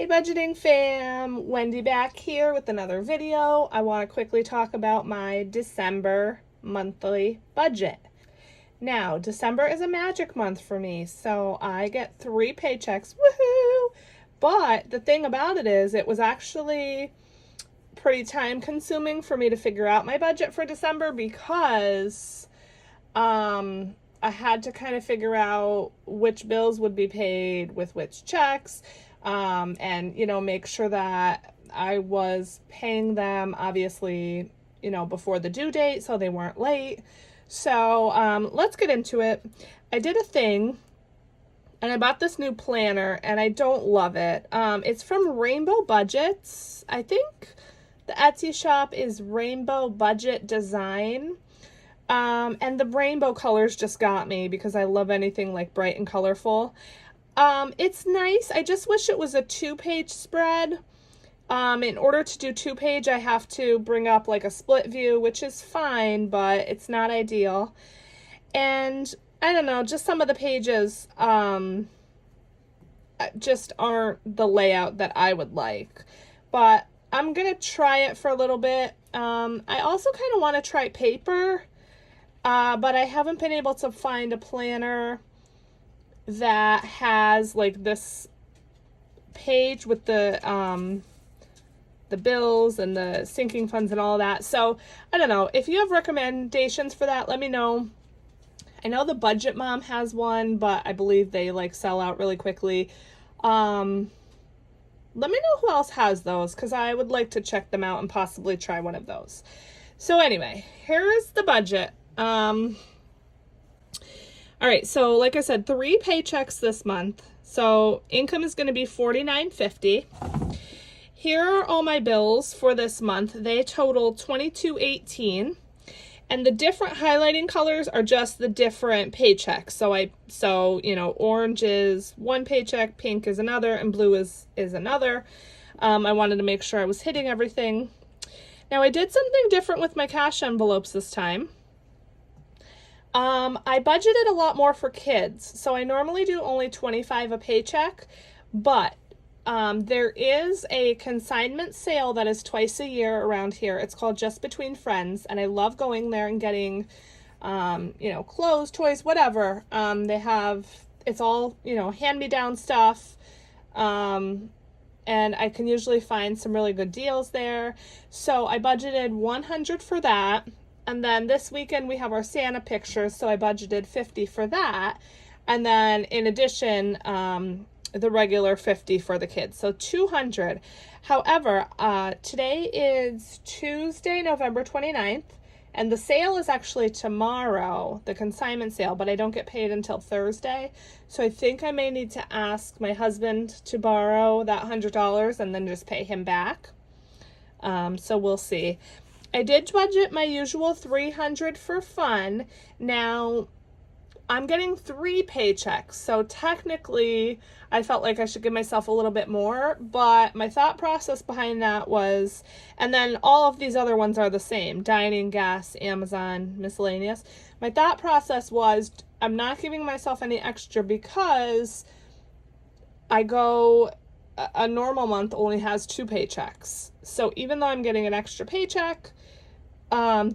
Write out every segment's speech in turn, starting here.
Hey budgeting fam, Wendy back here with another video. I want to quickly talk about my December monthly budget. Now, December is a magic month for me, so I get 3 paychecks, woohoo! But the thing about it is, it was actually pretty time consuming for me to figure out my budget for December because I had to kind of figure out which bills would be paid with which checks, and, make sure that I was paying them, obviously, before the due date so they weren't late. So let's get into it. I did a thing, and I bought this new planner, and I don't love it. It's from Rainbow Budgets. I think the Etsy shop is Rainbow Budget Design. And the rainbow colors just got me because I love anything like bright and colorful. It's nice. I just wish it was a 2-page spread. In order to do 2-page, I have to bring up like a split view, which is fine, but it's not ideal. And I don't know, just some of the pages, just aren't the layout that I would like. But I'm going to try it for a little bit. I also kind of want to try paper. But I haven't been able to find a planner that has like this page with the bills and the sinking funds and all that. So I don't know. If you have recommendations for that, let me know. I know the Budget Mom has one, but I believe they like sell out really quickly. Let me know who else has those because I would like to check them out and possibly try one of those. So anyway, here is the budget. All right, so like I said, 3 paychecks this month. So income is going to be $49.50. Here are all my bills for this month. They total $22.18. And the different highlighting colors are just the different paychecks. So orange is one paycheck, pink is another, and blue is another. I wanted to make sure I was hitting everything. Now I did something different with my cash envelopes this time. I budgeted a lot more for kids. So I normally do only $25 a paycheck, but there is a consignment sale that is twice a year around here. It's called Just Between Friends, and I love going there and getting, clothes, toys, whatever. It's all, hand-me-down stuff, and I can usually find some really good deals there. So I budgeted $100 for that. And then this weekend we have our Santa pictures, so I budgeted $50 for that. And then in addition, the regular $50 for the kids, so $200. However, today is Tuesday, November 29th, and the sale is actually tomorrow, the consignment sale, but I don't get paid until Thursday. So I think I may need to ask my husband to borrow that $100 and then just pay him back. So we'll see. I did budget my usual $300 for fun. Now, I'm getting 3 paychecks, so technically I felt like I should give myself a little bit more, but my thought process behind that was, and then all of these other ones are the same, dining, gas, Amazon, miscellaneous. My thought process was, I'm not giving myself any extra because a normal month only has 2 paychecks. So even though I'm getting an extra paycheck,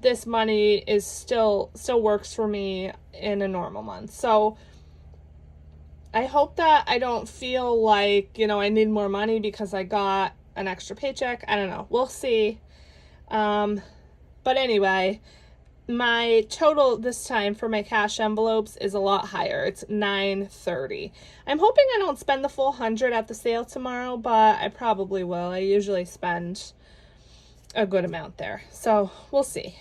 this money is still works for me in a normal month. So I hope that I don't feel like, I need more money because I got an extra paycheck. I don't know. We'll see. But anyway, my total this time for my cash envelopes is a lot higher. It's $930. I'm hoping I don't spend the full $100 at the sale tomorrow, but I probably will. I usually spend a good amount there. So we'll see.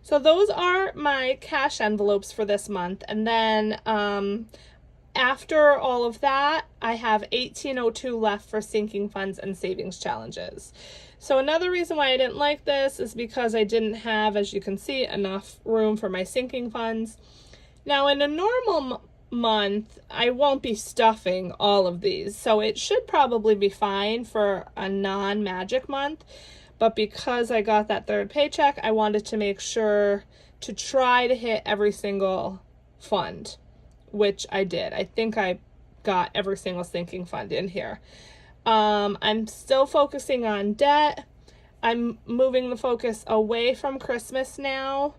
So those are my cash envelopes for this month. And then after all of that, I have $18.02 left for sinking funds and savings challenges. So another reason why I didn't like this is because I didn't have, as you can see, enough room for my sinking funds. Now in a normal month, I won't be stuffing all of these. So it should probably be fine for a non-magic month. But because I got that 3rd paycheck, I wanted to make sure to try to hit every single fund, which I did. I think I got every single sinking fund in here. I'm still focusing on debt. I'm moving the focus away from Christmas now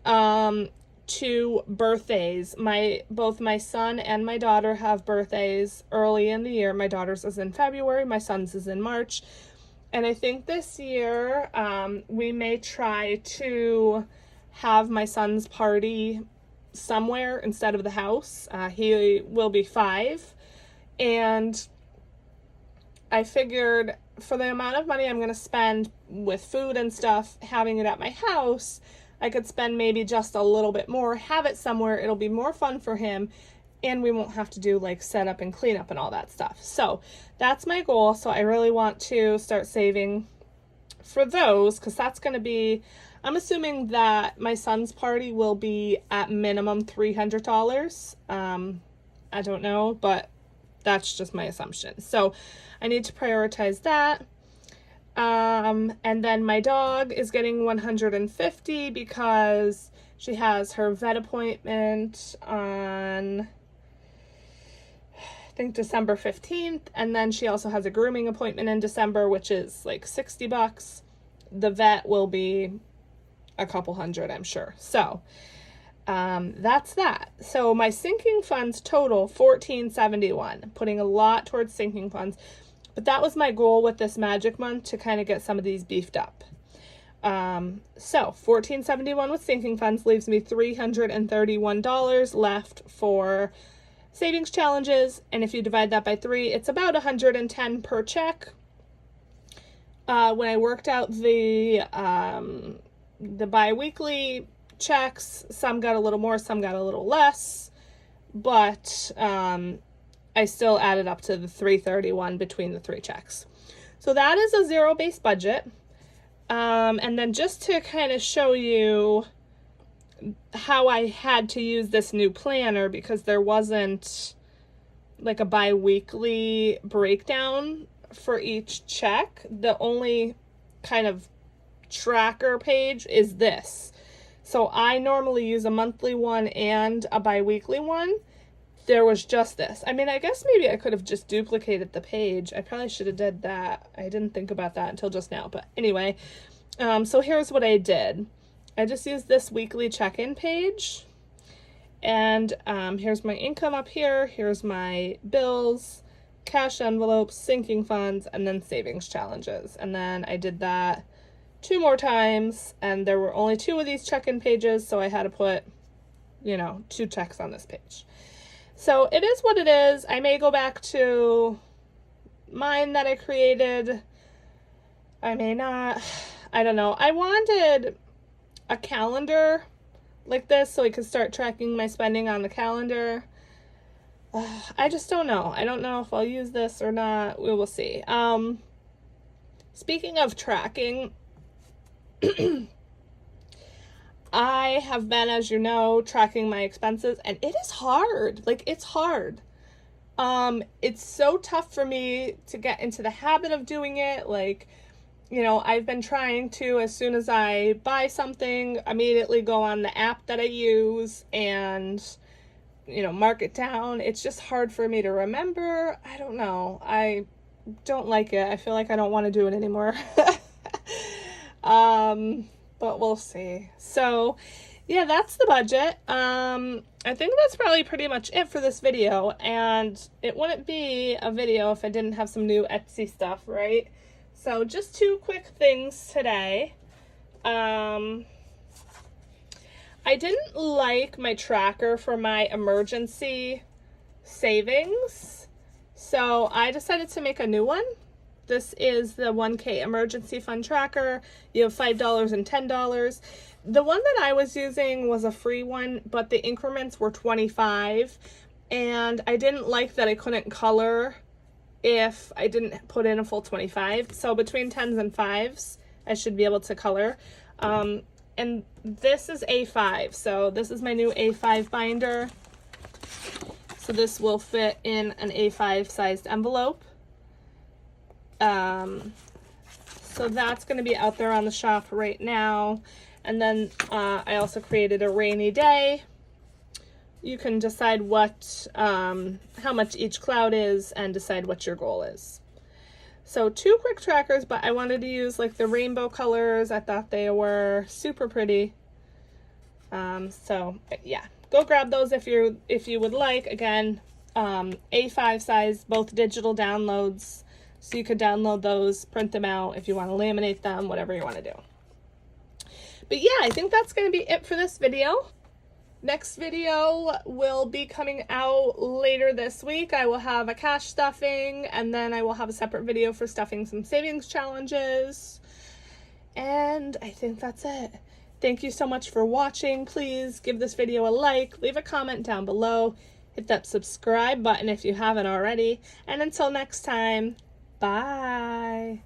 to birthdays. Both my son and my daughter have birthdays early in the year. My daughter's is in February, my son's is in March. And I think this year we may try to have my son's party somewhere instead of the house. He will be 5. And I figured for the amount of money I'm going to spend with food and stuff, having it at my house, I could spend maybe just a little bit more, have it somewhere. It'll be more fun for him, and we won't have to do like setup and cleanup and all that stuff. So that's my goal. So I really want to start saving for those, because that's going to be, I'm assuming that my son's party will be at minimum $300. I don't know, but that's just my assumption. So I need to prioritize that. And then my dog is getting $150 because she has her vet appointment on, I think, December 15th. And then she also has a grooming appointment in December, which is like $60. The vet will be a couple hundred, I'm sure. So that's that. So my sinking funds total $14.71, putting a lot towards sinking funds. But that was my goal with this magic month, to kind of get some of these beefed up. So $14.71 with sinking funds leaves me $331 left for savings challenges. And if you divide that by 3, it's about $110 per check. When I worked out the bi-weekly checks, some got a little more, some got a little less, but I still added up to the $331 between the 3 checks. So that is a zero-based budget. And then just to kind of show you how I had to use this new planner, because there wasn't like a bi-weekly breakdown for each check. The only kind of tracker page is this. So I normally use a monthly one and a bi-weekly one. There was just this. I mean, I guess maybe I could have just duplicated the page. I probably should have did that. I didn't think about that until just now. But anyway, so here's what I did. I just used this weekly check-in page. And here's my income up here. Here's my bills, cash envelopes, sinking funds, and then savings challenges. And then I did that 2 more times, and there were only 2 of these check-in pages, so I had to put, 2 checks on this page. So it is what it is. I may go back to mine that I created. I may not. I don't know. I wanted a calendar like this so I could start tracking my spending on the calendar. I just don't know. I don't know if I'll use this or not. We will see. Speaking of tracking, I have been, as you know, tracking my expenses, and it is hard. Like, it's hard. It's so tough for me to get into the habit of doing it. Like, I've been trying to, as soon as I buy something, immediately go on the app that I use and, mark it down. It's just hard for me to remember. I don't know. I don't like it. I feel like I don't want to do it anymore. But we'll see. So yeah, that's the budget. I think that's probably pretty much it for this video, and it wouldn't be a video if I didn't have some new Etsy stuff, right? So just 2 quick things today. I didn't like my tracker for my emergency savings, so I decided to make a new one. This is the 1K emergency fund tracker. You have $5 and $10. The one that I was using was a free one, but the increments were 25, and I didn't like that I couldn't color if I didn't put in a full 25. So between 10s and 5s, I should be able to color. And this is A5, so this is my new A5 binder. So this will fit in an A5 sized envelope. So that's going to be out there on the shop right now. And then I also created a rainy day. You can decide what, how much each cloud is and decide what your goal is. So 2 quick trackers, but I wanted to use like the rainbow colors. I thought they were super pretty. So yeah, go grab those if you would like. Again, A5 size, both digital downloads. So you could download those, print them out if you want to laminate them, whatever you want to do. But yeah, I think that's going to be it for this video. Next video will be coming out later this week. I will have a cash stuffing, and then I will have a separate video for stuffing some savings challenges. And I think that's it. Thank you so much for watching. Please give this video a like, leave a comment down below, hit that subscribe button if you haven't already. And until next time, bye.